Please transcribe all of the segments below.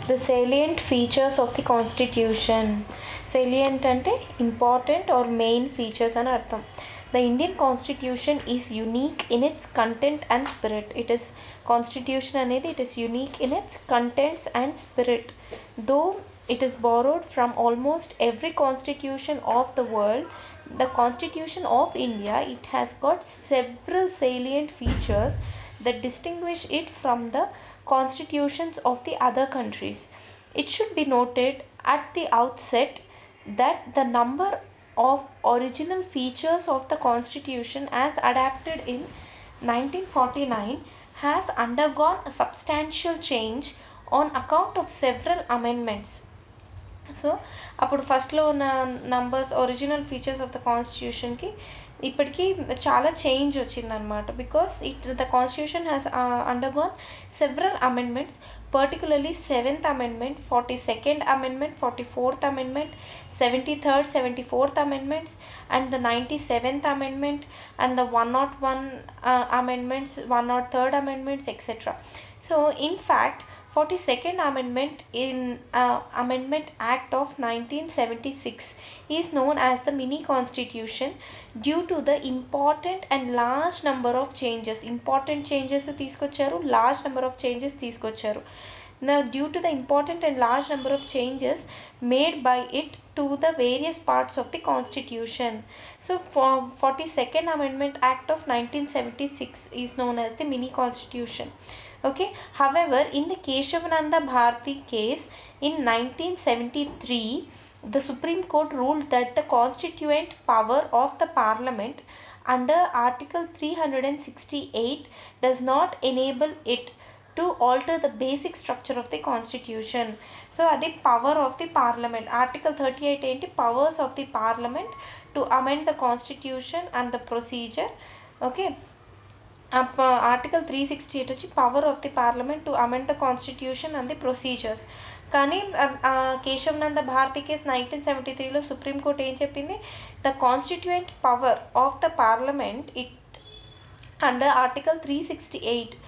The salient features of the constitution. Salient ante important or main features అని అర్థం. The Indian constitution is unique in its content and spirit. It is constitution అనేది it is unique in its contents and spirit. Though it is borrowed from almost every constitution of the world, the constitution of India, it has got several salient features that distinguish it from the constitutions of the other countries. It should be noted at the outset that the number of original features of the constitution as adapted in 1949 has undergone a substantial change on account of several amendments. So అప్పుడు ఫస్ట్లో ఉన్న numbers original features of the కాన్స్టిట్యూషన్కి ఇప్పటికీ చాలా change వచ్చిందనమాట. Because the constitution has undergone several amendments, particularly 7th amendment, 42nd amendment, 44th amendment, 73rd, 74th amendments, and the 97th amendment, and the 101 amendments, 103rd amendments, etc. So in fact 42nd amendment in Amendment Act of 1976 is known as the mini constitution due to the important and large number of changes. Important changes తీసుకొచ్చారు, large number of changes తీసుకొచ్చారు. Now due to the important and large number of changes made by it to the various parts of the constitution. So for 42nd Amendment Act of 1976 is known as the mini constitution. Okay, however in the Keshavananda Bharati case in 1973, the Supreme Court ruled that the constituent power of the Parliament under Article 368 does not enable it to alter the basic structure of the constitution. So adi power of the Parliament, Article 38 enti powers of the Parliament to amend the constitution and the procedure. Okay, article 368 వచ్చి power of the parliament to amend the constitution and the procedures. కానీ Kesavananda Bharati case 1973లో supreme court ఏం చెప్పింది, the constituent power of the parliament it under article 368,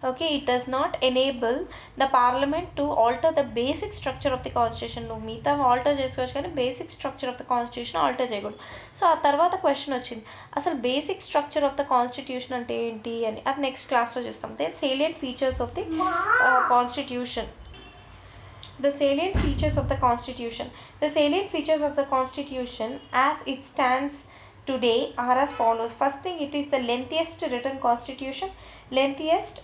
okay, it does not enable the parliament to alter the basic structure of the constitution. నువ్వు మిగతా alter చేసుకోవచ్చు కానీ basic structure of the constitution alter చేయకూడదు. So ఆ తర్వాత question వచ్చింది, అసలు basic structure of the constitution అంటే ఏంటి అని. అది నెక్స్ట్ క్లాస్లో చూస్తాం. Then salient features of the constitution. The salient features of the constitution. The salient features of the constitution as it stands today are as follows. First thing, it is the lengthiest written constitution. Lengthiest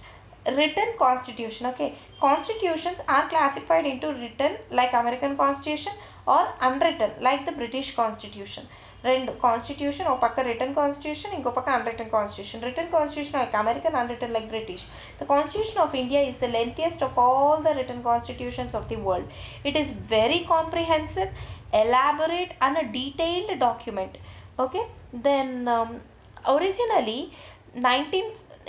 written constitution. Okay, constitutions are classified into written like American constitution or unwritten like the British constitution. రెండు constitution, ఒక పక్క return constitution, ఇంకో పక్క unwritten constitution. Return constitution like American, unwritten like British. The constitution of India is the lengthiest of all the return constitutions of the world. It is very comprehensive, elaborate and a detailed document. Okay, then originally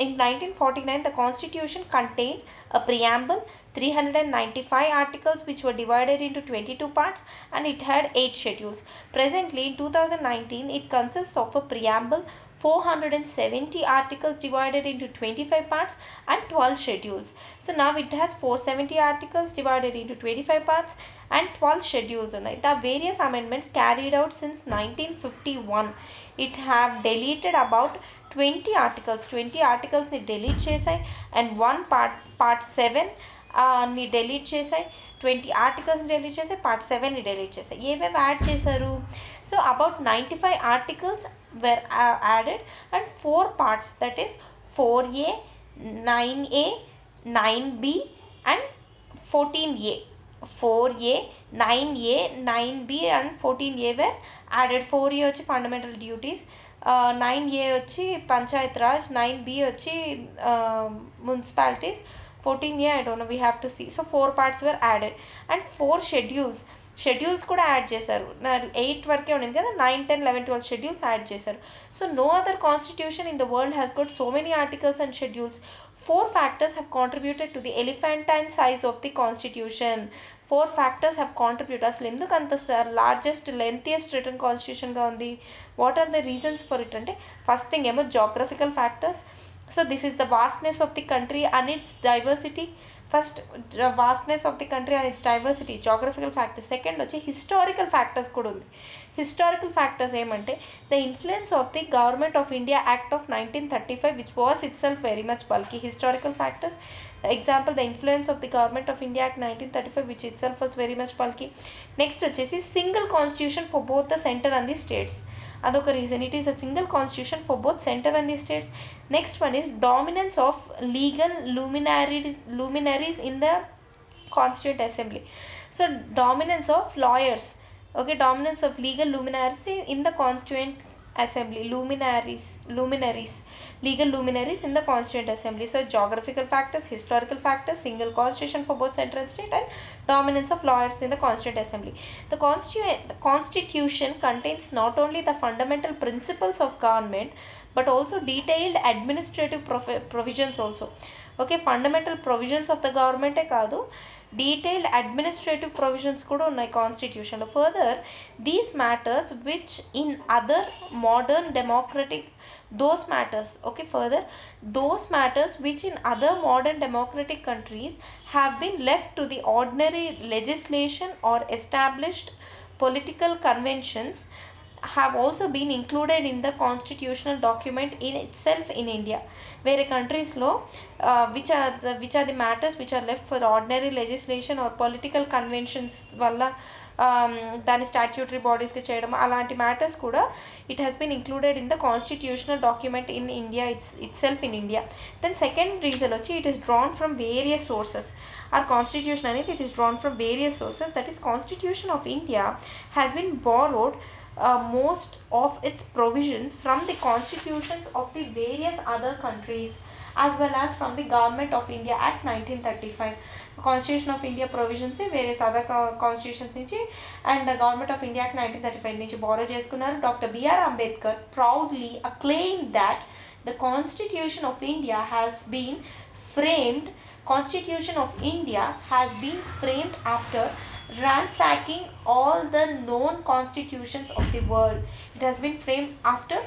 in 1949 the constitution contained a preamble, 395 articles which were divided into 22 parts, and it had 8 schedules. Presently in 2019 it consists of a preamble, 470 articles divided into 25 parts and 12 schedules. So now it has 470 articles divided into 25 parts and 12 schedules. The various amendments carried out since 1951. It have deleted about 20 articles. 20 articles ని delete చేసాయి and one part 7 ని delete చేసాయి. 20 articles ని delete చేసాయి, part 7 ని delete చేసాయి. ఏమేమి add చేశారు? So about 95 articles were added and 4 parts, that is 4A, 9A, 9B and 14A. 4A, 9A, 9B and 14A were added. 4A వచ్చి fundamental duties, 9A వచ్చి Panchayat Raj, 9B వచ్చి municipalities, 14A I don't know, we have to see. So 4 parts were added and 4 schedules. Schedules కూడా add చేశారు. 8 వరకే ఉంది కదా, 9, 10, 11, 12 schedules add చేశారు. So no other constitution in the world has got so many articles and schedules. 4 factors have contributed to the elephantine size of the constitution. 4 factors have contributed. అసలు ఎందుకు అంత largest lengthiest written కాన్స్టిట్యూషన్గా ఉంది? What are the reasons for it అంటే, first thing ఏమో geographical factors. So this is the vastness of the country and its diversity. First vastness of the country and its diversity, geographical factors. Second వచ్చి historical factors కూడా ఉంది. Historical factors ఏమంటే the influence of the government of India act of 1935 which was itself very much bulky. Historical factors example the influence of the government of India act 1935 which itself was very much bulky. Next వచ్చేసి single constitution for both the centre and the states, అదొక reason. It is a single constitution for both centre and the states. Next one is dominance of legal luminaries in the constituent assembly. So dominance of lawyers, okay, dominance of legal luminaries in the constituent assembly, luminaries, legal luminaries in the constituent assembly. So geographical factors, historical factors, single constitution for both central and state, and dominance of lawyers in the constituent assembly. The constitution contains not only the fundamental principles of government but also detailed administrative provisions also. Okay, fundamental provisions of the government కాదు, detailed administrative provisions కూడా ఉన్నాయి కాన్స్టిట్యూషన్లో. Further these matters which in other modern democratic those matters, okay, further those matters which in other modern democratic countries have been left to the ordinary legislation or established political conventions have also been included in the constitutional document in itself in India. Where countries law which are the matters which are left for ordinary legislation or political conventions valla దాని statutory బాడీస్కి చేయడం అలాంటి matters కూడా it has been included in the constitutional document in India itself in India. Then second reason వచ్చి it is drawn from various sources. our constitution అనేది it is drawn from various sources, that is constitution of India has been borrowed most of its provisions from the constitutions of the various other countries as well as from the government of India Act 1935. Constitution of India provisions various other constitutions నుంచి and the government of India Act 1935 నుంచి borrow చేసుకున్నారు. Dr. B.R. Ambedkar proudly acclaimed that the Constitution of India has been framed after ransacking all the known constitutions of the world. It has been framed after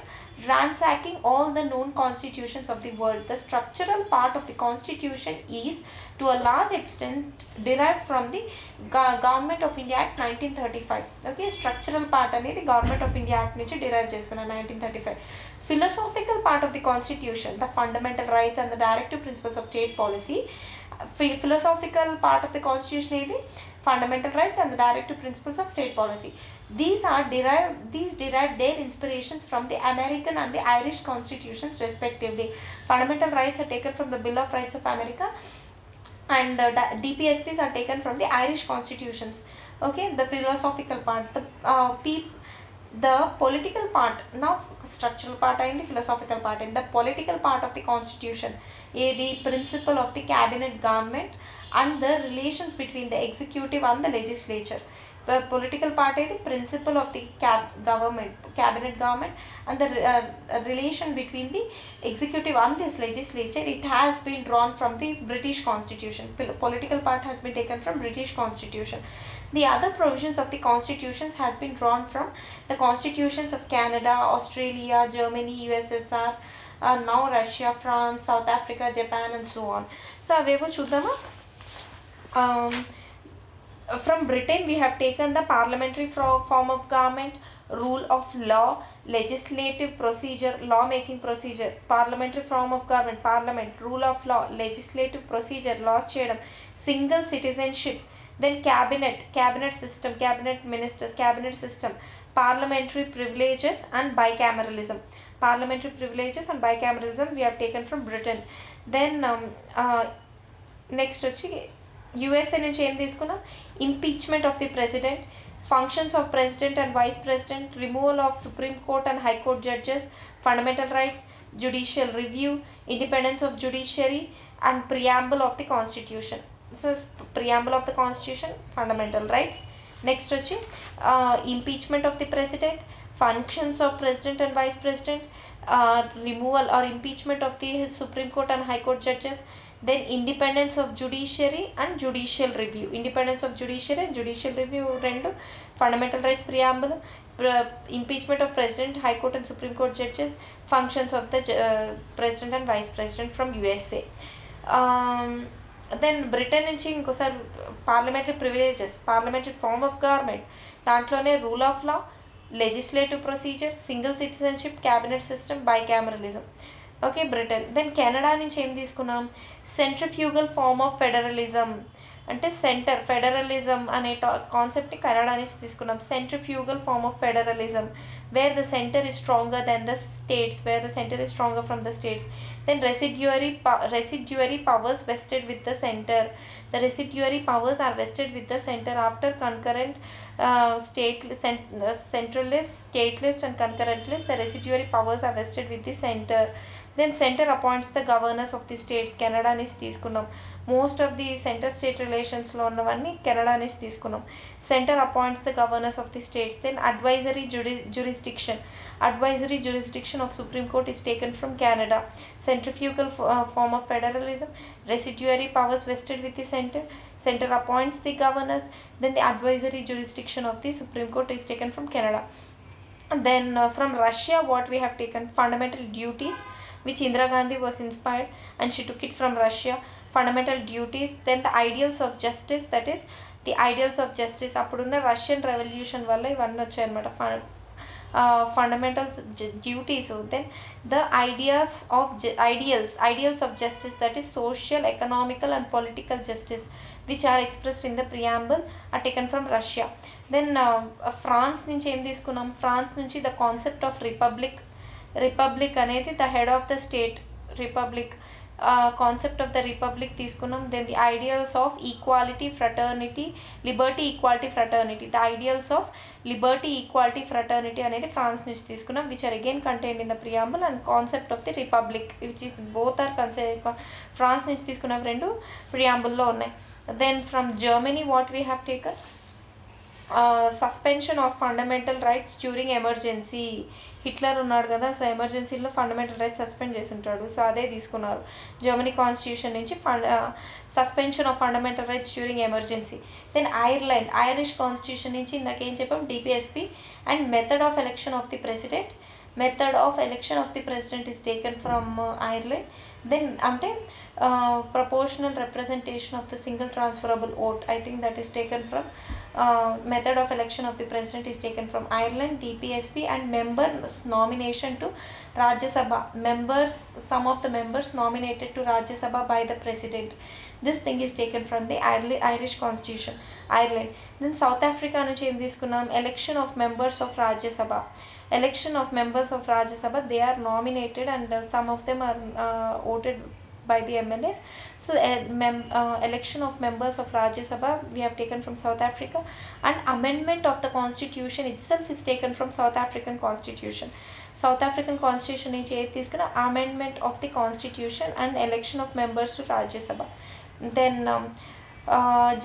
ransacking all the known constitutions of the world. The structural part of the constitution is to a large extent derived from the Government of India Act 1935. Okay, structural part అనేది Government of India Act నుంచి derive చేసుకున్న 1935. Philosophical part of the constitution, the fundamental rights and the directive principles of state policy. Philosophical part of the constitution is the fundamental rights and the directive principles of state policy. These derive their inspirations from the American and the Irish constitutions respectively. Fundamental rights are taken from the Bill of Rights of America and DPSPs are taken from the Irish constitutions. Okay, the philosophical part, the political part, now structural part and the philosophical part. In the political part of the constitution, the principle of the cabinet government and the relations between the executive and the legislature. The political part is the principle of the cabinet government and the relation between the executive and this legislature. It has been drawn from the British constitution. Political part has been taken from British constitution. The other provisions of the constitutions has been drawn from the constitutions of Canada, Australia, Germany, USSR, now Russia, France, South Africa, Japan and so on. So avevo chudama. From Britain we have taken the parliamentary form of government, rule of law, legislative procedure, law making procedure. Parliamentary form of government, parliament, rule of law, legislative procedure, laws cheyadam, single citizenship. Then cabinet system, cabinet ministers, cabinet system, parliamentary privileges and bicameralism. Parliamentary privileges and bicameralism we have taken from Britain. Then next వచ్చి USA నుంచి ఏం తీసుకున్నాం, impeachment of the president, functions of president and vice president, removal of Supreme Court and High Court judges, fundamental rights, judicial review, independence of judiciary and preamble of the constitution. So preamble of the constitution, fundamental rights. Next వచ్చి impeachment of the president, functions of president and vice president, removal or impeachment of the Supreme Court and High Court judges. Then independence of judiciary and judicial review. Independence of judiciary and judicial review rendu. Fundamental rights preamble, impeachment of president, High Court and Supreme Court judges, functions of the president and vice president from USA. Then Britain నుంచి ఇంకోసారి parliamentary privileges, parliamentary form of government, దాంట్లోనే rule of law, legislative procedure, single citizenship, cabinet system, bicameralism. Okay, Britain. Then Canada నుంచి ఏం తీసుకున్నాం? Centrifugal form of federalism, అంటే centre federalism అనే కాన్సెప్ట్ని Canada నుంచి తీసుకున్నాం. Centrifugal form of federalism where the centre is stronger than the states, where the center is stronger from the states. Then residuary powers vested with the center. The residuary powers are vested with the center after concurrent centralist, statelist and concurrentlist. The residuary powers are vested with the center. Then center appoints the governors of the states. Canada నుంచి తీసుకున్నాం. Most of the centre state రిలేషన్స్లో ఉన్నవన్నీ Canada నుంచి తీసుకున్నాం. Centre appoints the governors of the states. Then advisory jurisdiction. Advisory jurisdiction of Supreme Court is taken from Canada. Centrifugal form of federalism. Residuary powers vested with the center. Center appoints the governors. Then the advisory jurisdiction of the Supreme Court is taken from Canada. And then from Russia, what we have taken? Fundamental duties, which Indira Gandhi was inspired and she took it from Russia. Fundamental duties. Then the ideals of justice, that is the ideals of justice. అప్పుడున్న Russian revolution వల్ల ఇవన్నీ వచ్చాయన్నమాట. Fundamental duties. Then the ideals of justice, that is social, economical and political justice, which are expressed in the preamble, are taken from Russia. Then France నుంచి ఏం తీసుకున్నాం? France నుంచి the concept of republic అనేది the head of the state, republic concept of the republic తీసుకున్నాం. Then the ideals of equality, fraternity, liberty, equality, fraternity. The ideals of liberty, equality, fraternity అనేది France నుంచి తీసుకున్నాం, which are again contained in the preamble. And concept of the republic, which is both are France నుంచి తీసుకున్న రెండు ప్రియాంబుల్లో ఉన్నాయి. Then from Germany what we have taken? Suspension of fundamental rights during emergency. Hitler ఉన్నాడు కదా, so ఎమర్జెన్సీలో fundamental rights suspend చేసి ఉంటాడు, సో అదే తీసుకున్నారు జర్మనీ కాన్స్టిట్యూషన్ నుంచి. Suspension of fundamental rights during emergency. Then Irish constitution నుంచి ఇందాకేం చెప్పాం? DPSP. And method of election of the president. Method of election of the president is taken from Ireland. Then అంటే proportional representation of the single transferable vote, I think that is taken from method of election of the president is taken from Ireland. DPSP and members nomination to Rajya Sabha, members, some of the members nominated to Rajya Sabha by the president. This thing is taken from the Irish constitution, Ireland. Then South Africa నుంచి ఏం తీసుకున్నాం? election of members of Rajya Sabha. Election of members of Rajya Sabha, they are nominated and some of them are voted by the MLAs. So election of members of Rajya Sabha we have taken from South Africa. And amendment of the constitution itself is taken from South African constitution. South African constitution నుంచి ఏది తీసుకున్నా? amendment of the constitution and election of members to Rajya Sabha. Then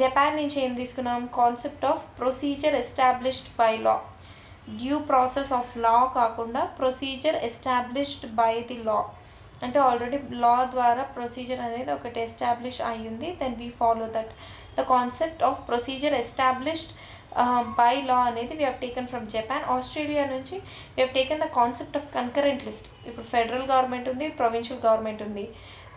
Japan నుంచి ఏం తీసుకున్నాం? Concept of procedure established by law. Due process of law కాకుండా procedure established by the law, అంటే already law ద్వారా procedure అనేది ఒకటి establish అయ్యింది, then we follow that. The concept of procedure established by law అనేది we have taken from Japan. Australia నుంచి we have taken the concept of concurrent list. ఇప్పుడు federal government ఉంది, provincial government ఉంది,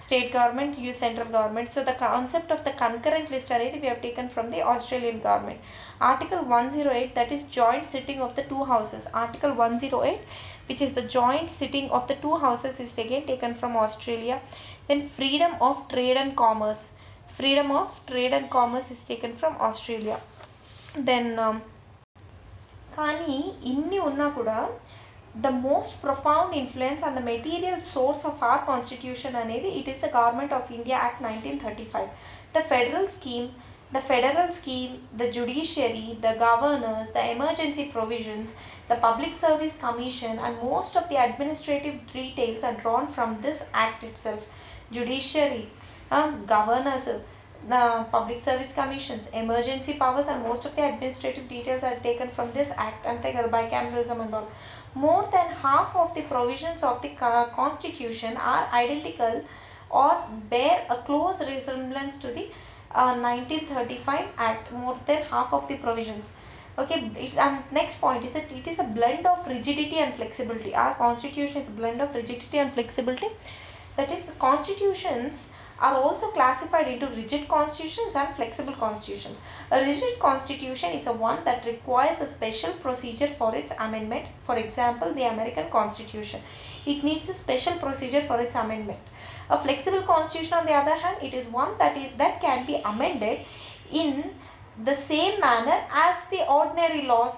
state government, central government. So the concept of the concurrent list అనేది we have taken from the Australian government. Article 108, that is joint sitting of the two houses. Article 108, which is the joint sitting of the two houses, is again taken from Australia. Then freedom of trade and commerce. Freedom of trade and commerce is taken from Australia. Then కానీ ఇన్ని ఉన్నా కూడా the most profound influence and the material source of our constitution అనేది it is the Government of India Act 1935. The federal scheme, the judiciary, the governors, the emergency provisions, the Public Service Commission and most of the administrative details are drawn from this act itself. Judiciary, governors, the Public Service Commissions, emergency powers and most of the administrative details are taken from this act, and take the bicameralism and all. More than half of the provisions of the constitution are identical or bear a close resemblance to the 1935 Act. More than half of the provisions. Okay, and next point is that it is a blend of rigidity and flexibility. Our constitution is a blend of rigidity and flexibility. That is, constitutions are also classified into rigid constitutions and flexible constitutions. A rigid constitution is a one that requires a special procedure for its amendment. For example, the American Constitution. It needs a special procedure for its amendment. A flexible constitution, on the other hand, it is one that can be amended in the same manner as the ordinary laws.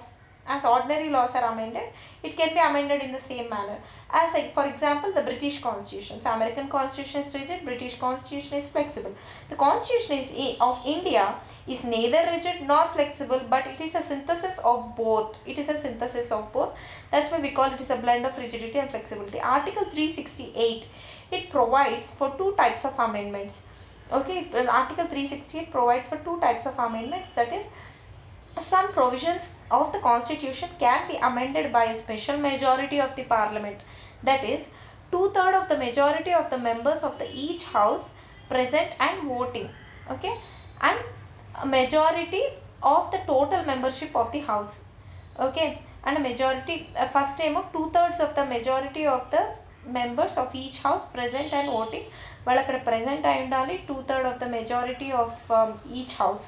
As ordinary laws are amended, it can be amended in the same manner. As for example, the British Constitution. So American Constitution is rigid, British Constitution is flexible. The Constitution of India is neither rigid nor flexible, but it is a synthesis of both. It is a synthesis of both. That's why we call it is a blend of rigidity and flexibility. Article 368, it provides for two types of amendments. Okay, Article 368 provides for two types of amendments, that is, some provisions of the Constitution can be amended by a special majority of the Parliament, that is, 2/3 of the majority of the members of each house present and voting, okay, and a majority of the total membership of the house, okay, and a majority, first time of 2/3 of the majority of the members of each house present and voting. వాళ్ళు అక్కడ present అయి ఉండాలి. 2/3 of the majority of each house,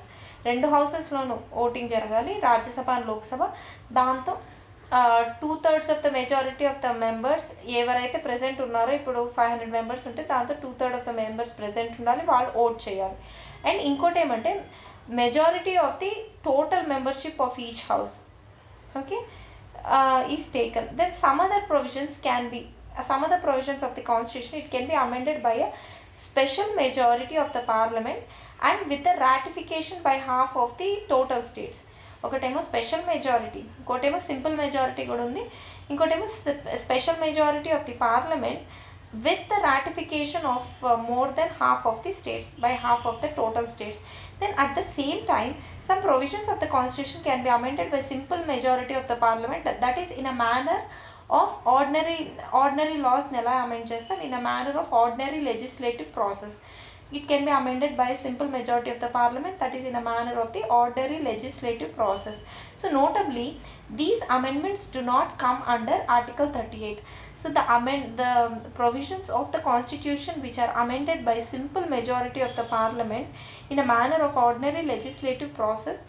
రెండు హౌసెస్లోనూ voting జరగాలి, Rajya Sabha and Lok Sabha. దాంతో 2/3 of the majority of the members ఎవరైతే present ఉన్నారో, ఇప్పుడు 500 మెంబర్స్ ఉంటే దాంతో 2/3 ఆఫ్ ద మెంబర్స్ ప్రెజెంట్ ఉండాలి, వాళ్ళు ఓట్ చేయాలి. అండ్ ఇంకోటి ఏమంటే majority of the total membership of each house, okay, is taken. Then some other provisions of the Constitution, it can be amended by a special majority of the Parliament and with the ratification by half of the total states. ఒకటేమో special majority, ఇంకోటేమో simple majority కూడా ఉంది, ఇంకోటేమో special majority of the parliament with the ratification of more than half of the states, by half of the total states. Then at the same time, some provisions of the Constitution can be amended by simple majority of the Parliament, that is in a manner of ordinary laws ఎలా amend చేస్తాం, in a manner of ordinary legislative process. It can be amended by a simple majority of the Parliament, that is in a manner of the ordinary legislative process. So notably, these amendments do not come under Article 38. So the provisions of the Constitution which are amended by simple majority of the Parliament in a manner of ordinary legislative process,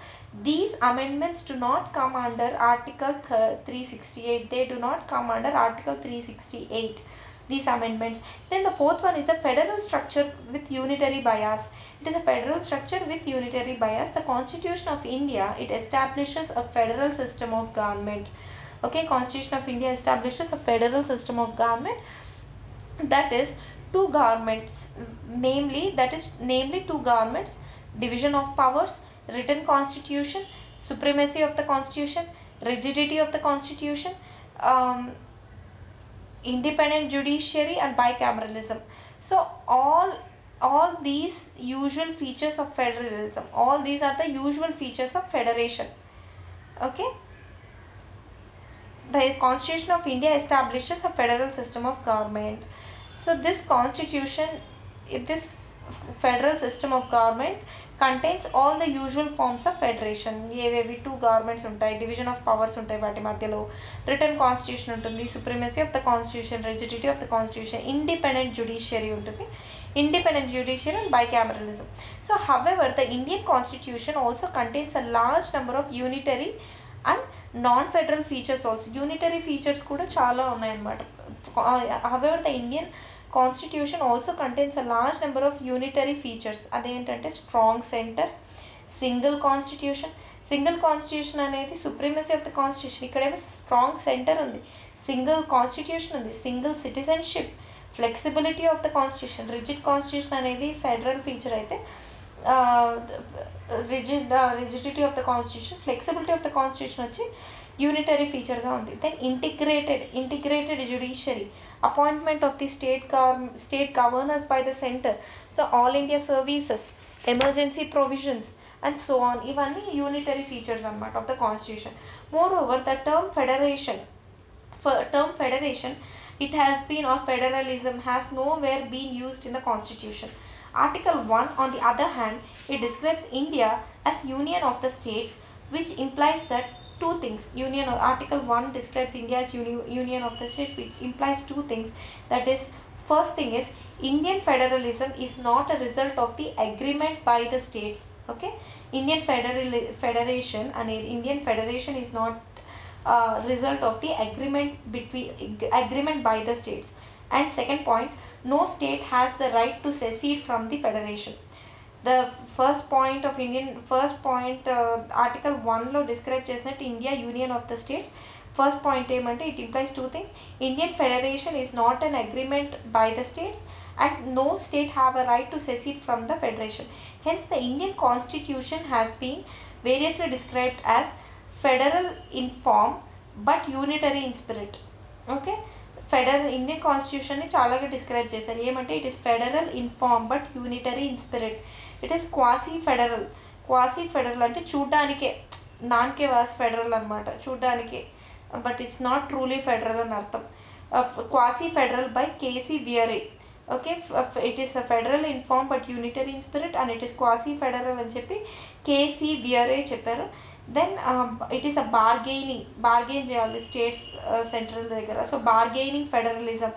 these amendments do not come under Article 368. They do not come under Article 368. These amendments. Then the fourth one is the federal structure with unitary bias. It is a federal structure with unitary bias. The Constitution of India, it establishes a federal system of government. Okay, Constitution of India establishes a federal system of government, that is two governments, namely two governments, division of powers, written constitution, supremacy of the Constitution, rigidity of the Constitution, independent judiciary and bicameralism. So all these usual features of federalism, all these are the usual features of federation. Okay, the Constitution of India establishes a federal system of government. So this constitution, this federal system of government contains all the usual forms of federation. ఏవేవి two governments ఉంటాయి, division of powers ఉంటాయి వాటి మధ్యలో, return constitution ఉంటుంది, supremacy of the constitution, rigidity of the constitution, independent judiciary ఉంటుంది, independent judiciary and bicameralism. So however, the Indian Constitution also contains a large number of unitary and non-federal features also. Unitary features kuda chala unnai annamata. However, the Indian Constitution also contains a large number of unitary features. Adentante strong center, single constitution అనేది supremacy of the constitution, ఇక్కడేమో strong center ఉంది, single constitution ఉంది, single citizenship, flexibility of the constitution, rigid constitution అనేది federal feature అయితే rigidity of the constitution, flexibility of the constitution వచ్చి unitary feature గా ఉంది. Then integrated judiciary, appointment of the state governors by the center, so all India services, emergency provisions and so on, ఇవన్నీ unitary features అన్నమాట of the constitution. Moreover, the term federation, it has been, or federalism has nowhere been used in the Constitution. Article 1 on the other hand, it describes India as union of the states, which implies that two things. Article 1 describes India as union of the states, which implies two things. That is, first thing is Indian federalism is not a result of the agreement by the states. Okay, Federation and Indian Federation is not a result of the agreement by the states. And second point, no state has the right to secede from the federation. The first point article 1 లో describe చేసినట్టు India union of the states. First point ఏమంటే it implies two things. Indian federation is not an agreement by the states and no state have a right to secede from the federation. Hence the Indian constitution has been variously described as federal in form but unitary in spirit. Okay, Indian కాన్స్టిట్యూషన్ని చాలాగా describe చేశారు. ఏమంటే it is federal in form but unitary in spirit. It is quasi federal అంటే చూడ్డానికే, నాన్కే was federal అనమాట, చూడ్డానికే, but it's not truly federal అని అర్థం. Quasi federal by KC Wheare. Okay, it is federal in form but unitary in spirit and it is quasi federal అని చెప్పి KC Wheare చెప్పారు. Then it is a bargain చేయాలి states central దగ్గర. So bargaining federalism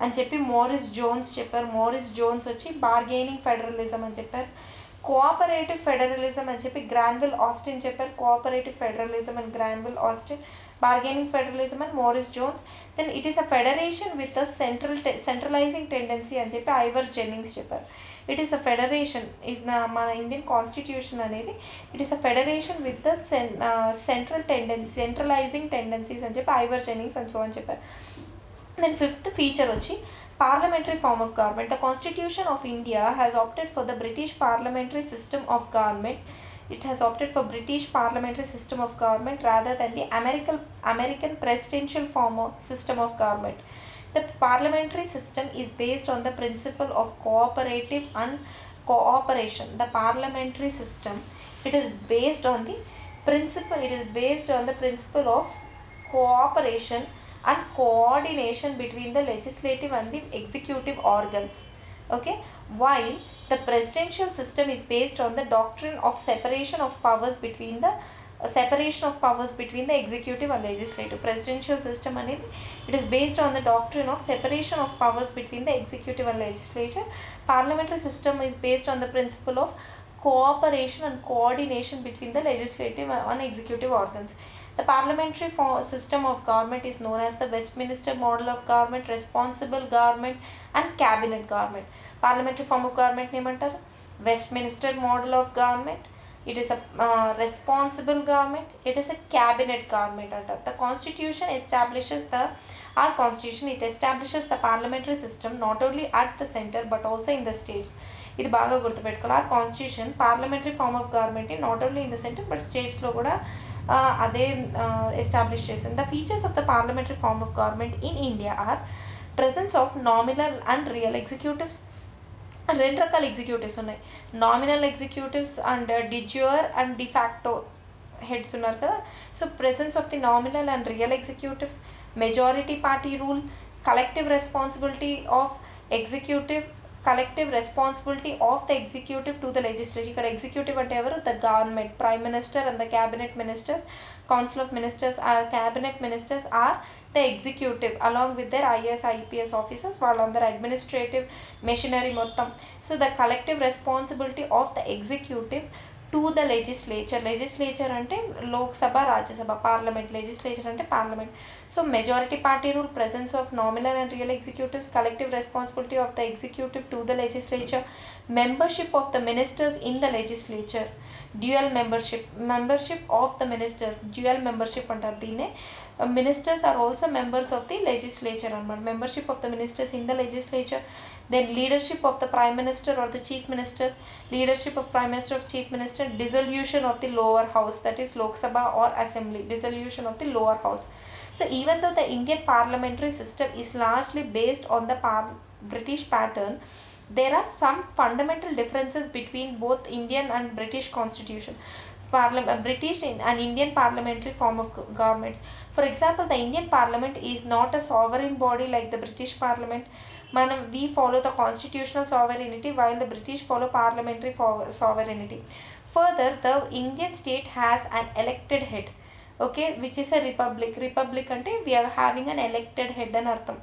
అని చెప్పి Morris Jones చెప్పారు. Morris Jones వచ్చి bargaining federalism అని చెప్పారు. కోఆపరేటివ్ ఫెడరలిజం అని చెప్పి గ్రాన్విల్ ఆస్టిన్ చెప్పారు. Cooperative federalism and Granville Austin, bargaining federalism and Morris Jones. Then it is a federation with a centralising tendency అని చెప్పి ఐవర్ జెన్నింగ్స్ చెప్పారు. ఇట్ ఈస్ అ ఫెడరేషన్, మన Indian constitution అనేది it is a federation with the centralising tendencies అని చెప్పి Ivor Jennings and so అని చెప్పారు. Then fifth feature వచ్చి parliamentary form of government. The Constitution of India has opted for the British parliamentary system of government. It has opted for British parliamentary system of government rather than the American presidential system of government. The parliamentary system is based on the principle of cooperative and cooperation. The parliamentary system, it is based on the principle of cooperation and coordination between the legislative and the executive organs. Okay, while the presidential system is based on the doctrine of separation of powers between the executive and legislative. Presidential system అనేది it is based on the doctrine of separation of powers between the executive and legislature. Parliamentary system is based on the principle of cooperation and coordination between the legislative and executive organs. The parliamentary system of government is known as the Westminster model of government, responsible government and cabinet government. Parliamentary form of government ఏమంటారు? Westminster model of government, it is a responsible government, it is a cabinet government అంటారు. The constitution establishes it establishes the parliamentary system not only at the center but also in the states. ఇది బాగా గుర్తుపెట్టుకోవాలి. ఆ constitution parliamentary form of గవర్నమెంట్ని not only in the centre but స్టేట్స్లో కూడా అదే establish చేసింది. The features of the parliamentary form of government in India are presence of nominal and real executives. రెండు రకాల ఎగ్జిక్యూటివ్స్ ఉన్నాయి. Nominal executives and de jure and de facto heads ఉన్నారు కదా. So presence of the nominal and real executives, majority party rule, collective responsibility of executive to the legislature. ఇక్కడ executive అంటే ఎవరు? The government, prime minister and the cabinet ministers, council of ministers or cabinet ministers or the executive along with their IAS IPS officers. వాళ్ళందరూ administrative machinery మొత్తం. So the collective responsibility of the executive to the legislature అంటే Lok Sabha, Rajya Sabha, parliament. Legislature అంటే parliament. So majority party rule, presence of nominal and real executives, collective responsibility of the executive to the legislature, membership of the ministers in the legislature, dual membership of the ministers, dual membership అంటారు దీన్నే. Ministers are also members of the legislature అన్నమాట. Membership of the ministers in the legislature. Then leadership of the prime minister or the chief minister, leadership of prime minister or chief minister, dissolution of the lower house, that is Lok Sabha or assembly, dissolution of the lower house. So even though the Indian parliamentary system is largely based on the British pattern, there are some fundamental differences between both Indian and British constitution. British and Indian parliamentary form of governments. For example, the Indian parliament is not a sovereign body like the British parliament. We follow the constitutional sovereignty while the British follow parliamentary sovereignty. Further, the Indian state has an elected head, okay, which is a republic. Republic ante we are having an elected head అని అర్థం.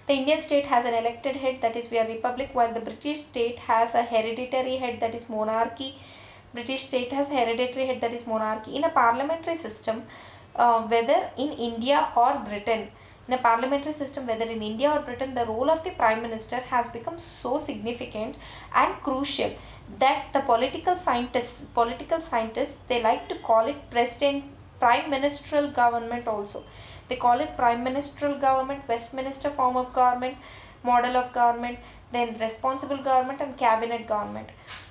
The Indian state has an elected head, that is we are republic, while the British state has a hereditary head, that is monarchy. British state has hereditary head, that is monarchy. In a parliamentary system, whether in India or Britain, in a parliamentary system, whether in India or Britain, the role of the Prime Minister has become so significant and crucial that the political scientists, they like to call it prime ministerial government also. They call it prime ministerial government, Westminster form of government, model of government, then responsible government and cabinet government.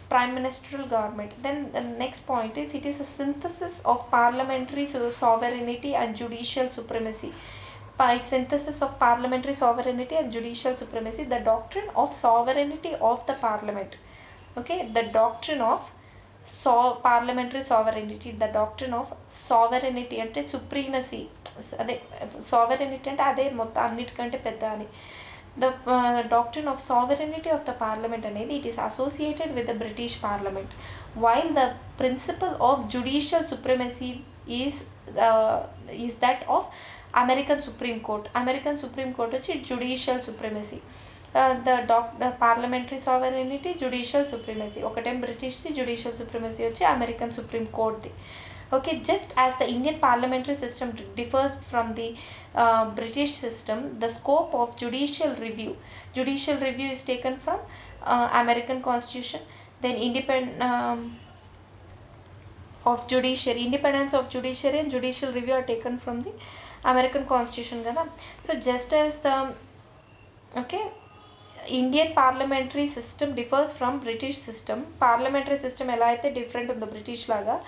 Prime ministerial government. Then the next point is, it is a synthesis of parliamentary sovereignty and judicial supremacy. By synthesis of parliamentary sovereignty and judicial supremacy, the doctrine of sovereignty of the parliament. Okay, the doctrine of parliamentary sovereignty, the doctrine of sovereignty అంటే supremacy, అదే sovereignty అంటే అదే మొత్తం అన్నిటికంటే పెద్ద అని. The doctrine of sovereignty of the parliament అనేది it is associated with the British parliament, while the principle of judicial supremacy is that of American Supreme Court. American Supreme Court వచ్చి judicial supremacy. The parliamentary sovereignty, judicial supremacy. ఒకటేం British ది, judicial supremacy వచ్చి American Supreme Court ది. Okay, just as the Indian parliamentary system differs from the British system, the scope of judicial review is taken from American Constitution. Then independence of judiciary and judicial review are taken from the American Constitution kada. So just as the Indian parliamentary system differs from British system, parliamentary system ఎలా అయితే different ఉందో British లాగా,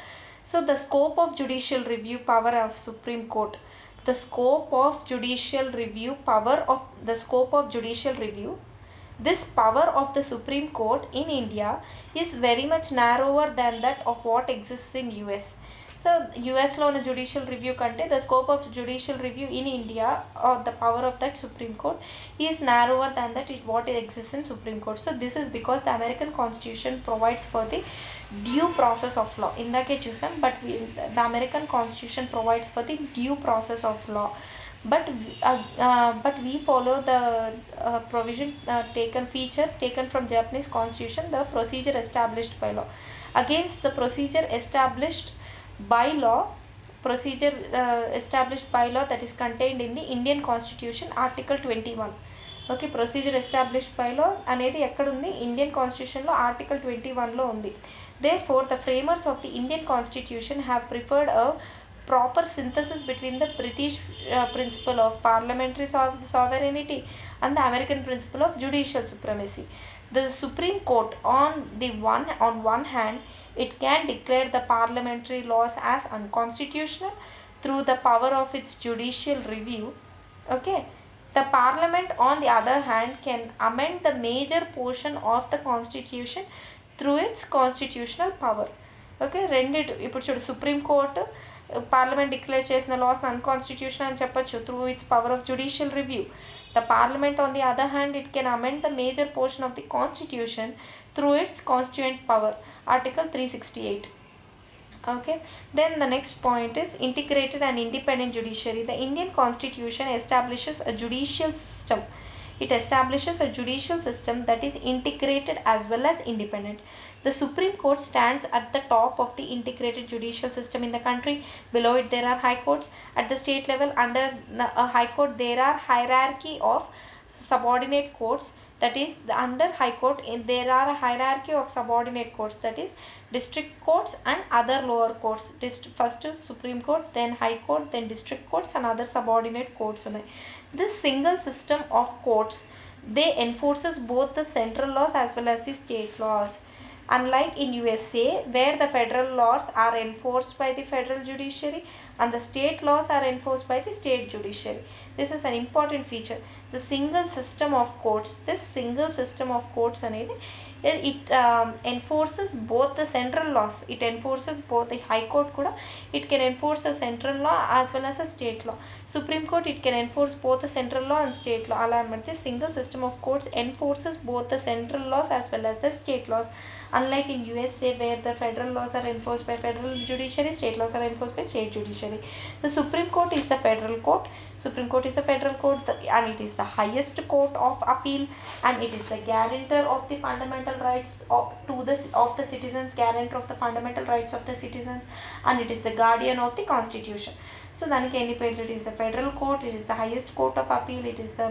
so the scope of judicial review power of Supreme Court, the scope of judicial review, this power of the Supreme Court in India is very much narrower than that of what exists in US. So US లో ఉన్న judicial review కంటే the scope of judicial review in India, or the power of that Supreme Court, is narrower than that what exists in Supreme Court. So this is because the American Constitution provides for the due process of law. ఇందాకే చూసాం, but the American Constitution provides for the due process of law. But we follow the provision taken from Japanese Constitution, the procedure established by law. Against the procedure established by law that is contained in the Indian Constitution, Article 21. Okay, procedure established by law అనేది ఎక్కడ ఉంది? Indian Constitution లో Article 21 లో ఉంది. Therefore, the framers of the Indian Constitution have preferred a proper synthesis between the British principle of parliamentary sovereignty and the American principle of judicial supremacy. The Supreme Court, on one hand, it can declare the parliamentary laws as unconstitutional through the power of its judicial review. Okay, the Parliament, on the other hand, can amend the major portion of the Constitution through its constitutional power. Okay, రెండిటి ఇప్పుడు చూడు, supreme court parliament declare చేసిన loss unconstitutional అని చెప్పొచ్చు through its power of judicial review. The Parliament, on the other hand, it can amend the major portion of the Constitution through its constituent power, Article 368. Okay, then the next point is integrated and independent judiciary. The Indian Constitution establishes a judicial system. It establishes a judicial system that is integrated as well as independent. The Supreme Court stands at the top of the integrated judicial system in the country. Below it there are high courts. At the state level, under a high court there are hierarchy of subordinate courts. That is, under high court there are a hierarchy of subordinate courts, that is district courts and other lower courts. First Supreme Court, then high court, then district courts and other subordinate courts. This single system of courts, they enforces both the central laws as well as the state laws. Unlike in USA, where the federal laws are enforced by the federal judiciary and the state laws are enforced by the state judiciary. This is an important feature. The single system of courts, అనేది it enforces both the central laws. It enforces both the high court kuda, it can enforce the central law as well as the state law. Supreme Court, it can enforce both the central law and state law. Ala anamante single system of courts enforces both the central laws as well as the state laws. unlike in USA where the federal laws are enforced by federal judiciary, state laws are enforced by state judiciary. The Supreme Court is the federal court. Supreme Court is the federal court and it is the highest court of appeal, and it is the guarantor of the fundamental rights of the citizens, guarantor of the fundamental rights of the citizens, and it is the guardian of the constitution. So daniki independent, it is the federal court, it is the highest court of appeal, it is the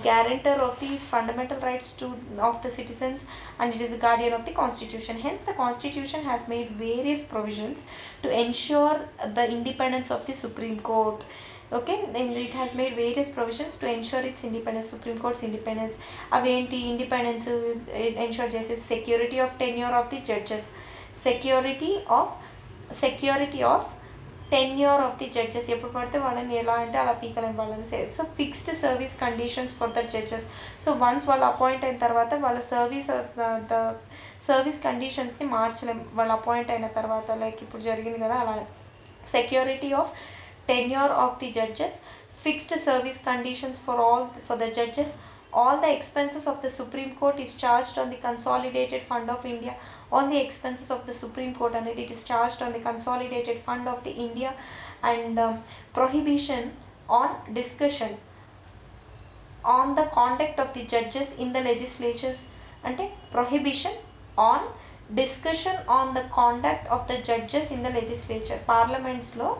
guarantor of the fundamental rights of the citizens, and it is the guardian of the constitution. Hence the constitution has made various provisions to ensure the independence of the Supreme Court. Okay, and it has made various provisions to ensure its independence, Supreme Court's independence. Aventi independence ensure చేసే security of tenure of the judges, security of tenure of the judges. ఎప్పుడు పడితే వాళ్ళని ఎలా అంటే అలా పీకలేం వాళ్ళని. So fixed service conditions for the judges. So once వాళ్ళు appoint అయిన తర్వాత వాళ్ళ సర్వీస్ కండిషన్స్ని మార్చలేం వాళ్ళు అపాయింట్ అయిన తర్వాత. లైక్ ఇప్పుడు జరిగింది కదా అలా. Security of tenure of the judges, fixed service conditions for the judges. All the expenses of the Supreme Court is charged on the Consolidated Fund of India. All the expenses of the Supreme Court and it is charged on the Consolidated Fund of the India. And prohibition on discussion on the conduct of the judges in the legislatures. Ante prohibition on discussion on the conduct of the judges in the legislature. Parliaments lo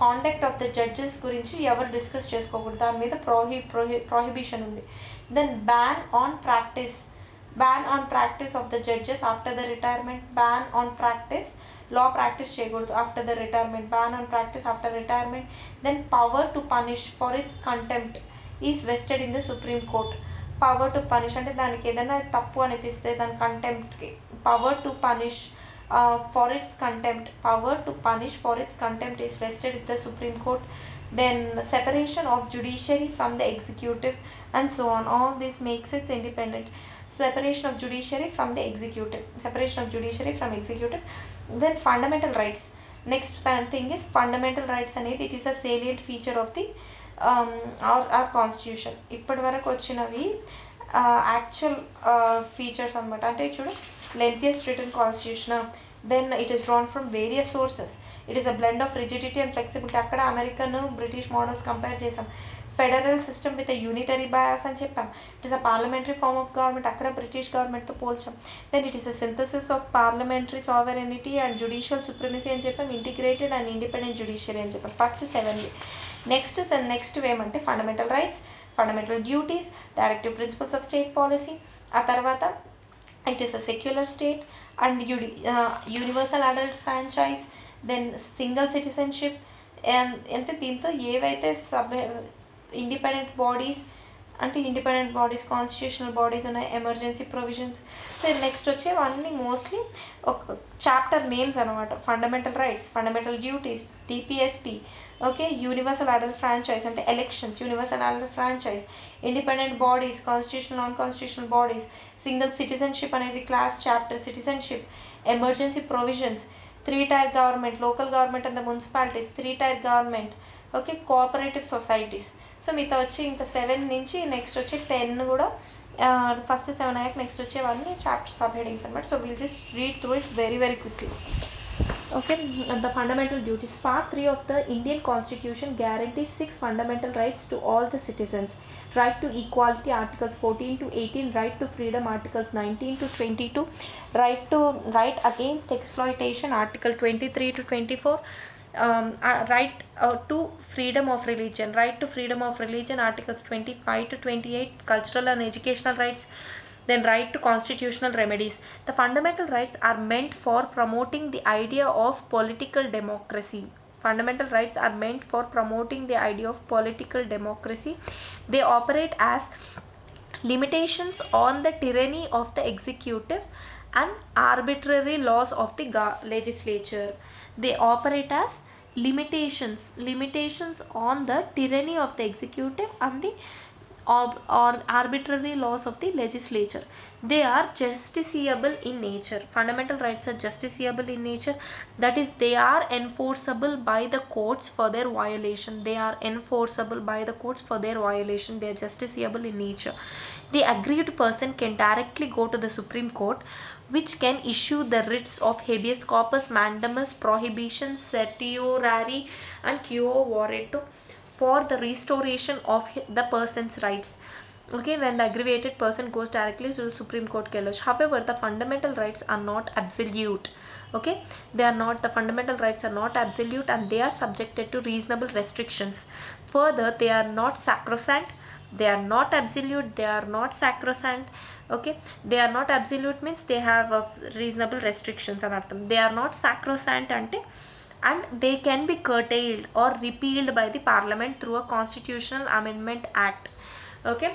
conduct of the judges గురించి ఎవరు discuss చేసుకోకూడదు, దాని మీద prohibition ఉంది. Then ban on practice of the judges after the retirement. Ban on practice, law practice చేయకూడదు after the retirement. Ban on practice after retirement. Then power to punish for its contempt is vested in the supreme court. Power to punish అంటే దానికి ఏదైనా తప్పు అనిపిస్తే దాని కంటెంప్ట్కి power to punish for its contempt. Power to punish for its contempt is vested in the Supreme Court. Then separation of judiciary from the executive and so on. All this makes it independent. Separation of judiciary from the executive. Separation of judiciary from executive. Then fundamental rights. Next thing is fundamental rights అనేది it is a salient feature of the our constitution. ఇప్పటి వరకు వచ్చినవి actual features అన్నమాట. అంటే చూడు, lengthiest written constitution, then it is drawn from various sources. It is a blend of rigidity and flexibility. అక్కడ American British models compare చేసాం. Federal system with unitary bias అని చెప్పాం. It is a parliamentary form of government, అక్కడ British గవర్నమెంట్తో పోల్చాం. Then it is a synthesis of parliamentary sovereignty and judicial supremacy అని చెప్పాం. Integrated and independent judiciary అని చెప్పాం. ఫస్ట్ 7 నెక్స్ట్ ఏమంటే fundamental rights, fundamental duties, directive principles of state policy. ఆ తర్వాత it is a secular state and universal adult franchise, then single citizenship. And అంటే దీంతో ఏవైతే ఇండిపెండెంట్ బాడీస్ కాన్స్టిట్యూషనల్ బాడీస్ ఉన్నాయి, emergency provisions. So next వచ్చేవన్నీ mostly ఒక chapter names అనమాట. Fundamental rights, fundamental duties, DPSP. Okay, universal adult franchise అంటే elections, universal adult franchise, independent bodies, constitutional non constitutional bodies, single citizenship అనేది class chapter, citizenship, emergency provisions, 3-tier government, local government and the municipalities, 3-tier government. Okay, cooperative societies. So మీతో వచ్చి ఇంకా 7 నుంచి next వచ్చి 10 కూడా first 7 అయ్యాక next వచ్చేవన్నీ chapter sub headings అనమాట. So will just read through it very very quickly. Okay, the fundamental duties. Part 3 of the Indian Constitution guarantees 6 fundamental rights to all the citizens. Right to equality, Articles 14 to 18. Right to freedom, Articles 19 to 22. Right against exploitation, Article 23 to 24. Right to freedom of religion. Right to freedom of religion, Articles 25 to 28. Cultural and educational rights. Then right to constitutional remedies. The fundamental rights are meant for promoting the idea of political democracy. Fundamental rights are meant for promoting the idea of political democracy. They operate as limitations on the tyranny of the executive and arbitrary laws of the legislature. They operate as limitations on the tyranny of the executive and the or arbitrary laws of the legislature. They are justiciable in nature. Fundamental rights are justiciable in nature. That is, they are enforceable by the courts for their violation. They are enforceable by the courts for their violation. They are justiciable in nature. The aggrieved person can directly go to the Supreme Court, which can issue the writs of habeas corpus, mandamus, prohibition, certiorari, and quo warranto for the restoration of the person's rights. Okay, when the aggravated person goes directly to the Supreme Court ke However, the fundamental rights are not absolute. Okay, they are not, the fundamental rights are not absolute, and they are subjected to reasonable restrictions. Further, they are not sacrosanct, they are not absolute, they are not sacrosanct. Okay, they are not absolute means they have reasonable restrictions and artham. They are not sacrosanct ante, and they can be curtailed or repealed by the parliament through a constitutional amendment act. Okay,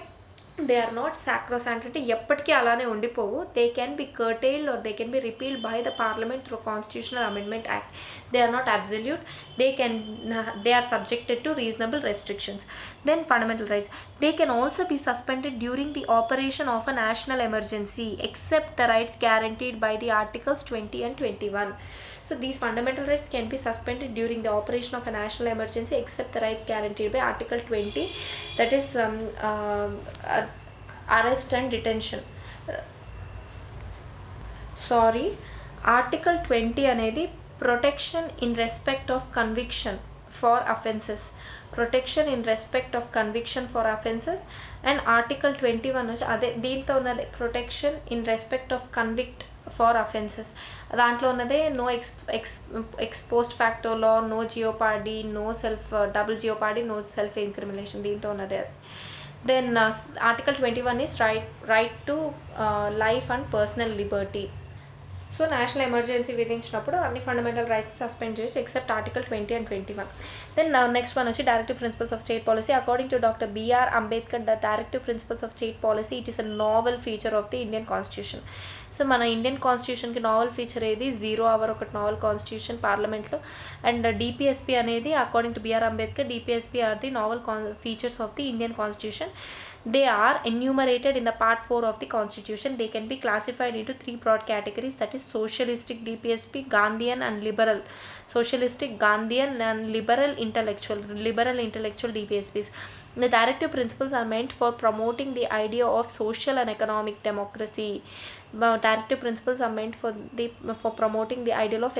they are not sacrosanct అంటే ఎప్పటికీ అలానే ఉండిపోవు. They can be curtailed or they can be repealed by the parliament through constitutional amendment act. They are not absolute. They are subjected to reasonable restrictions. Then fundamental rights, they can also be suspended during the operation of a national emergency except the rights guaranteed by the articles 20 and 21. So these fundamental rights can be suspended during the operation of a national emergency except the rights guaranteed by Article 20, that is arrest and detention. Article 20 అనేది protection in respect of conviction for offences. Protection in respect of conviction for offences. And Article 21 అదే దీంతో ఉన్నది protection in respect of convict for offences. దాంట్లో ఉన్నదే no ex post facto law, no jeopardy, no self double jeopardy, no self incrimination, దీంతో ఉన్నదే అది. Then article 21 is right to life and personal liberty. So national emergency విధించినప్పుడు అన్ని fundamental rights suspend చేయొచ్చు except article 20 and 21. Then next one వచ్చి directive principles of state policy. According to doctor BR Ambedkar, the directive principles of state policy it is a novel feature of the Indian constitution. So మన Indian కాన్స్టిట్యూషన్కి novel feature ఏది, 0 hour ఒకటి novel constitution పార్లమెంట్లో. And DPSP అనేది according to BR Ambedkar, DPSP are the novel features of the Indian constitution. They are enumerated in the part 4 of the constitution. They can be classified into 3 broad categories, that is socialistic DPSP, Gandhian and liberal. Socialistic, Gandhian and liberal intellectual DPSPs. The directive principles are meant for promoting the idea of social and economic democracy. Directive principles are meant for promoting the ideal of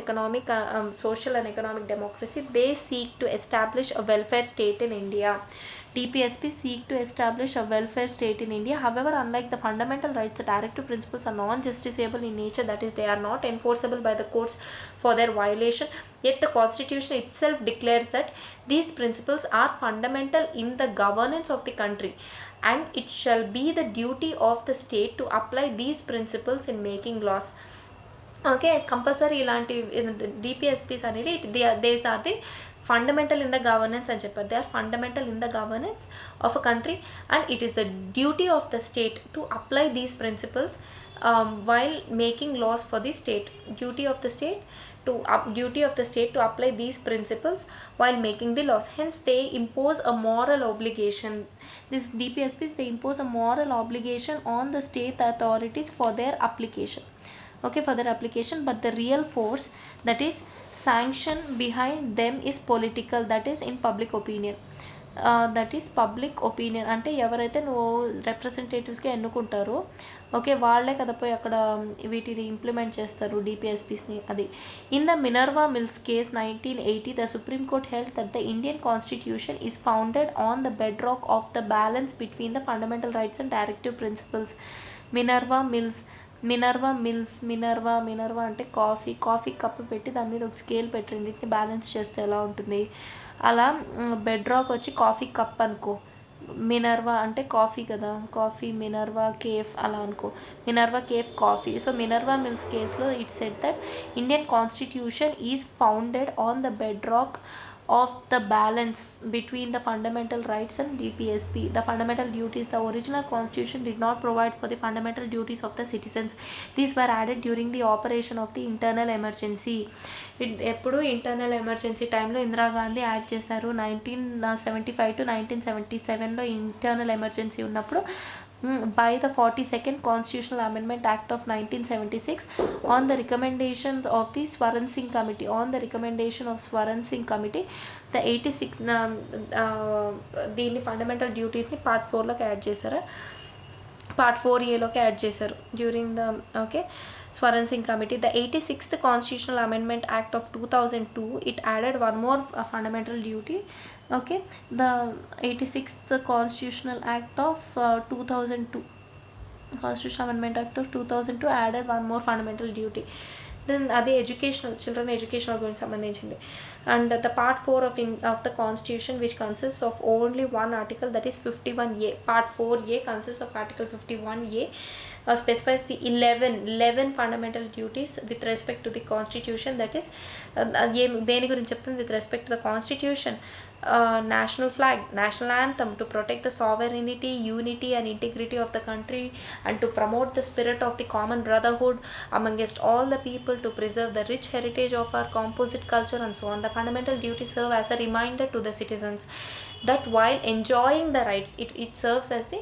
social and economic democracy. They seek to establish a welfare state in India. DPSP seek to establish a welfare state in India. However, unlike the fundamental rights, the directive principles are non-justiciable in nature, that is, they are not enforceable by the courts for their violation. Yet the constitution itself declares that these principles are fundamental in the governance of the country, and it shall be the duty of the state to apply these principles in making laws. Okay, compulsory ilanti DPSPs అనేది these are the fundamental in the governance అని చెప్పారు. They are fundamental in the governance of a country, and it is the duty of the state to apply these principles while making laws for the state. Duty of the state to apply these principles while making the laws. Hence, they impose a moral obligation. These DPSPs, they impose a moral obligation on the state authorities for their application. Okay, for their application, but the real force, that is sanction behind them, is political, that is in public opinion. అంటే ఎవరైతే నువ్వు రిప్రజెంటేటివ్స్గా ఎన్నుకుంటారో, okay, వాళ్ళే కదా పోయి అక్కడ వీటిని implement చేస్తారు డిపిఎస్పీస్ని. అది in the Minerva Mills case 1980, the supreme court held that the Indian constitution is founded on the bed rock of the balance between the fundamental rights and directive principles. Minerva అంటే coffee cup పెట్టి దాని మీద ఒక scale పెట్టి రెండింటిని balance చేస్తే ఎలా ఉంటుంది, అలా బెడ్ రాక్ వచ్చి కాఫీ కప్ అనుకో. మినర్వా అంటే కాఫీ కదా, కాఫీ మినర్వా కేఫ్ అలా అనుకో, Minerva cafe coffee. So Minerva mills కేస్లో it said that Indian constitution is founded on the bed rock of the balance between the fundamental rights and DPSP. The fundamental duties, the original constitution did not provide for the fundamental duties of the citizens. These were added during the operation of the internal emergency. ఎప్పుడు internal emergency టైంలో Indira Gandhi add చేశారు. 1975 to 1977లో internal emergency ఉన్నప్పుడు by the 42nd Constitutional Amendment Act of 1976 on the recommendations of the Swaran Singh Committee, the 86 దీన్ని fundamental డ్యూటీస్ని part 4లోకి add చేశారు. Part 4A add చేశారు during the okay Swaran Singh committee. The 86th constitutional amendment act of 2002 it added one more fundamental duty. Okay the 86th constitutional act of 2002 constitution amendment act of 2002 added one more fundamental duty. Then అది educational children educational గురించి సంబంధించింది. And the part 4 of the constitution, which consists of only one article, that is 51A. Part 4A consists of article 51A, specifies the 11 fundamental duties with respect to the constitution. That is దేని గురించి చెప్తుంది? with respect to the constitution, national flag, national anthem, to protect the sovereignty, unity and integrity of the country, and to promote the spirit of the common brotherhood amongst all the people, to preserve the rich heritage of our composite culture, and so on. The fundamental duties serve as a reminder to the citizens that while enjoying the rights, it serves as the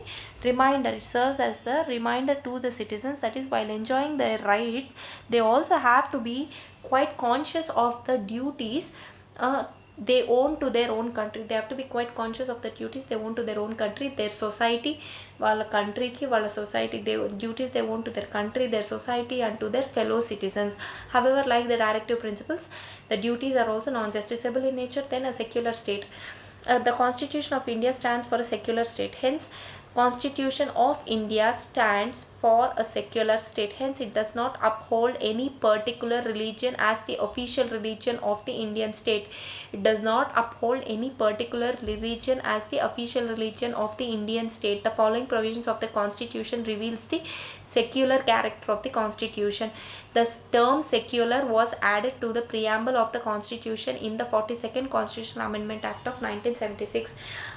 reminder, it serves as the reminder to the citizens, that is while enjoying their rights they also have to be quite conscious of the duties they own to their own country. They have to be quite conscious of the duties they own to their own country, their society, వాళ్ళ countryకి వాళ్ళ society, they duties they own to their country, their society and to their fellow citizens. However, like the directive principles, the duties are also non-justiciable in nature than a secular state. The Constitution of India stands for a secular state. Hence, Constitution of India stands for a secular state. Hence, it does not uphold any particular religion as the official religion of the Indian state. It does not uphold any particular religion as the official religion of the Indian state. The following provisions of the Constitution reveals the secular character of the Constitution. The term secular was added to the preamble of the Constitution in the 42nd Constitutional Amendment Act of 1976.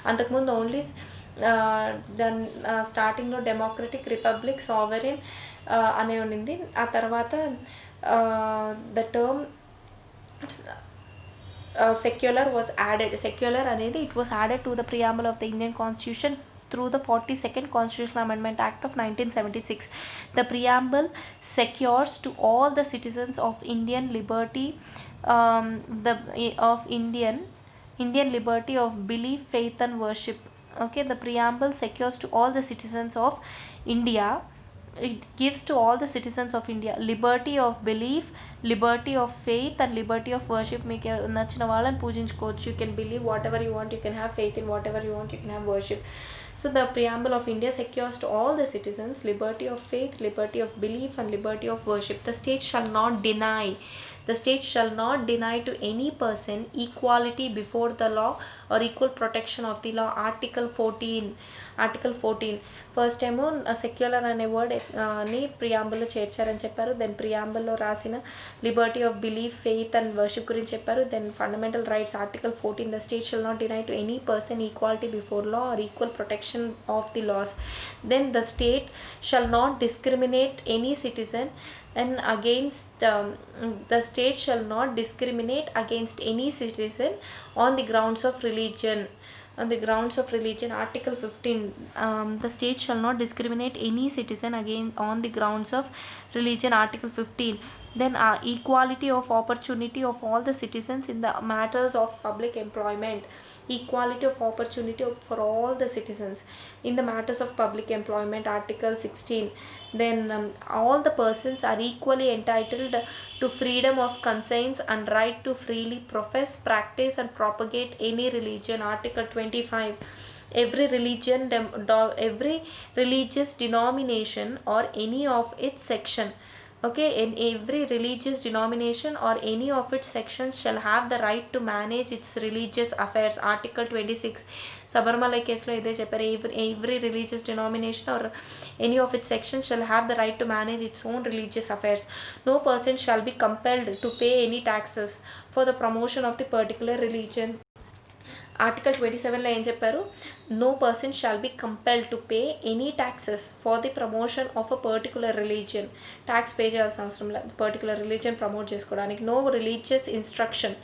అంతకుముందు only then స్టార్టింగ్లో democratic, republic, sovereign అనే ఉండింది. ఆ తర్వాత the term secular was added. Secular అనేది it was added to the preamble of the Indian Constitution through the 42nd Constitutional Amendment Act of 1976. The preamble secures to all the citizens of Indian liberty, Indian liberty of belief, faith and worship. Okay, the preamble secures to all the citizens of India, it gives to all the citizens of India liberty of belief, liberty of faith and liberty of worship. మీకు నచ్చిన వాళ్ళని పూజించుకోవచ్చు. You can believe whatever you want, you can have faith in whatever you want, you can have worship. So the preamble of India secures to all the citizens liberty of faith, liberty of belief and liberty of worship. The state shall not deny to any person equality before the law or equal protection of the law. Article 14 first ఏమో secular అనే word ని ప్రియాంబుల్లో చేర్చారని చెప్పారు. Then ప్రియాంబుల్లో రాసిన liberty of belief, faith and worship గురించి చెప్పారు. Then fundamental rights article 14, the state shall not deny to any person equality before law or equal protection of the laws. Then the state shall not discriminate any citizen and against the state shall not discriminate against any citizen on the grounds of religion. Article 15, the state shall not discriminate any citizen again on the grounds of religion. Article 15. Then equality of opportunity of all the citizens in the matters of public employment. Equality of opportunity for all the citizens in the matters of public employment. Article 16. Then all the persons are equally entitled to freedom of conscience and right to freely profess, practice and propagate any religion. Article 25. Every religious denomination or any of its section, okay, in every religious denomination or any of its sections shall have the right to manage its religious affairs. Article 26. Sabarimala కేసులో ఇదే చెప్పారు. Every religious denomination or any of its section shall have the right to manage its own religious affairs. No person shall be compelled to pay any taxes for the promotion of the particular religion. Article 27లో ఏం చెప్పారు? No person shall be compelled to pay any taxes for the promotion of a particular religion. Tax pay చేయాల్సిన అవసరం లేదు particular religion promote చేసుకోవడానికి. No religious instruction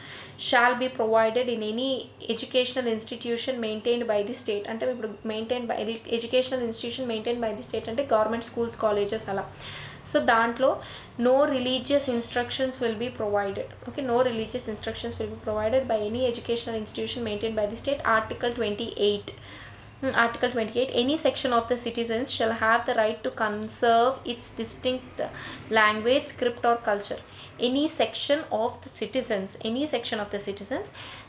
shall be provided in any educational institution maintained by the state. అంటే ఇప్పుడు maintain by the educational institution maintain by the state అంటే government schools, colleges అలా. So దాంట్లో no religious instructions will be provided. Okay, no religious instructions will be provided by any educational institution maintained by the state. Article 28. Article 28, any section of the citizens shall have the right to conserve its distinct language, script or culture. Any section of the citizens,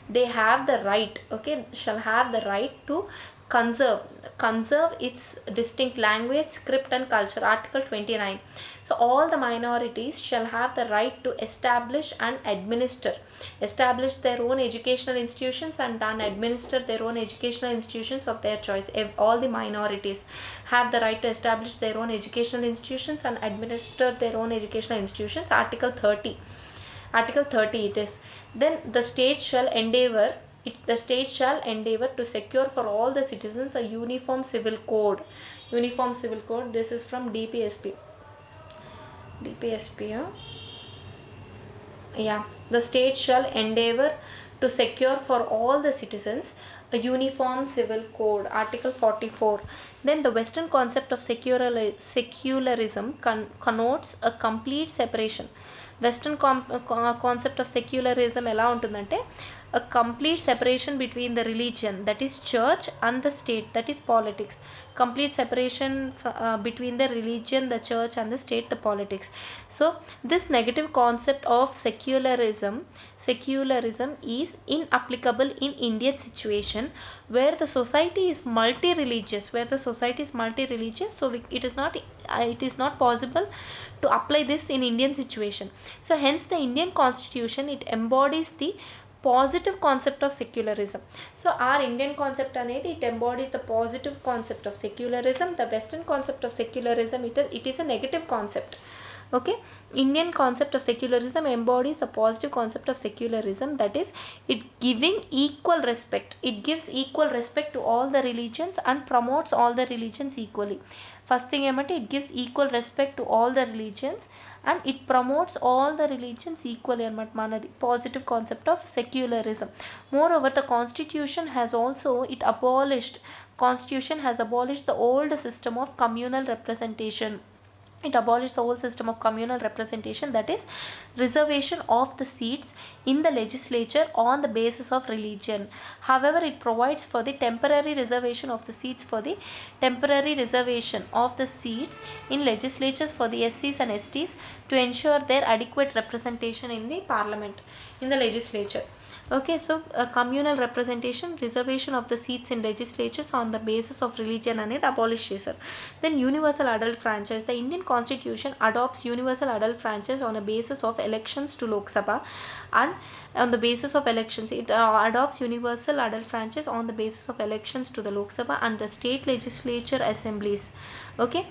they have the right, okay, shall have the right to conserve its distinct language, script and culture. Article 29. So all the minorities shall have the right to establish their own educational institutions and administer their own educational institutions of their choice. All the minorities have the right to establish their own educational institutions and administer their own educational institutions. Article 30 it is. Then the state shall endeavor to secure for all the citizens a uniform civil code. This is from DPSP. The state shall endeavor to secure for all the citizens a uniform civil code. Article 44. Then the Western concept of secularism connotes a complete separation. Western concept of secularism ఎలా ఉంటుందంటే a complete separation between the religion, that is church, and the state, that is politics. Complete separation between the religion, the church, and the state, the politics. So this negative concept of secularism is inapplicable in Indian situation where the society is multi-religious. So it is not possible to apply this in Indian situation. So hence the Indian constitution, it embodies the positive concept of secularism. So our Indian concept అనేది it embodies the positive concept of secularism. The Western concept of secularism, it is a negative concept. Okay, Indian concept of secularism embodies the positive concept of secularism, that is it gives equal respect to all the religions and promotes all the religions equally. First thing ఏమంటే it gives equal respect to all the religions and it promotes all the religions equally అన్నమాట. మనది positive concept of secularism. Moreover, the constitution has abolished the old system of communal representation. It abolished the whole system of communal representation, that is reservation of the seats in the legislature on the basis of religion. However, it provides for the temporary reservation of the seats in legislatures for the SCs and STs to ensure their adequate representation in the parliament, in the legislature. Okay, so communal representation, reservation of the seats in legislatures on the basis of religion అనేది abolish చేశారు. Then universal adult franchise. The Indian constitution adopts universal adult franchise on a basis of elections to Lok Sabha, and on the basis of elections it adopts universal adult franchise on the basis of elections to the Lok Sabha and the state legislature assemblies. Okay,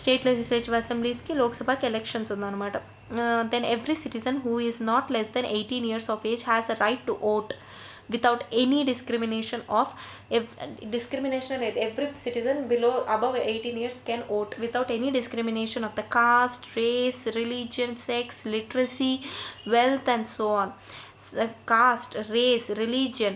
state legislative assemblies ki Lok Sabha ki elections ఉందన్నమాట. Then every citizen who is not less than 18 years of age has a right to vote without any discrimination every citizen above 18 years can vote without any discrimination of the caste, race, religion, sex, literacy, wealth and so on. Caste, race, religion,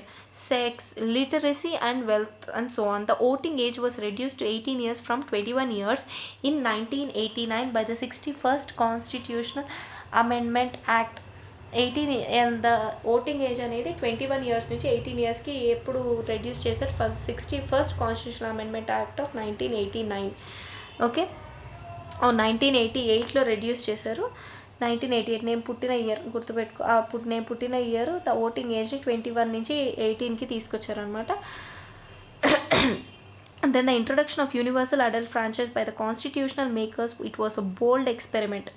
sex, literacy and wealth and so on. The voting age was reduced to 18 years from 21 years in 1989 by the 61st Constitutional Amendment Act. 18 and the voting age అనేది 21 years నుంచి 18 yearsకి ఎప్పుడు reduce చేశారు? 61st Constitutional Amendment Act of 1989. Okay, 1988లో reduce చేశారు. 1988 నేను పుట్టిన year గుర్తుపెట్టుకో. నేను పుట్టిన ఇయర్ ద ఓటింగ్ ఏజ్ని 21 నుంచి 18కి తీసుకొచ్చారనమాట. Then the introduction of universal adult franchise by the constitutional makers, it was a bold experiment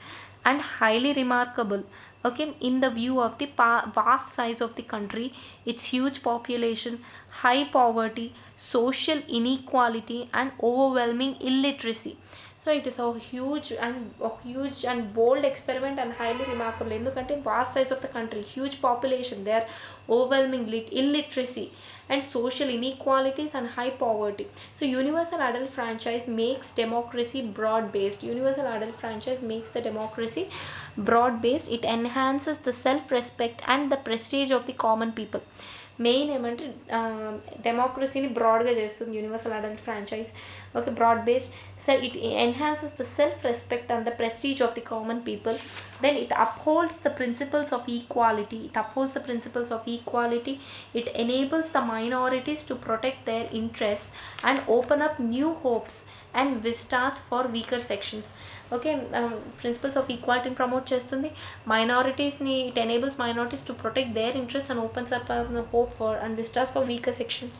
and highly remarkable. Okay, in the view of the vast size of the country, its huge population, high poverty, social inequality and overwhelming illiteracy. So it is a huge and bold experiment and highly remarkable. ఎందుకంటే vast size of the country, huge population, there overwhelming illiteracy and social inequalities and high poverty. So universal adult franchise makes democracy broad based. Universal adult franchise makes the democracy broad based. It enhances the self respect and the prestige of the common people. Main ఏమంటే డెమోక్రసీని బ్రాడ్గా చేస్తుంది universal adult franchise. Okay, broad based So it enhances the self-respect and the prestige of the common people. Then it upholds the principles of equality. It enables the minorities to protect their interests and open up new hopes and vistas for weaker sections. Okay, principles of equality promote చేస్తుంది. Minorities it enables minorities to protect their interests and opens up hope for and vistas for weaker sections.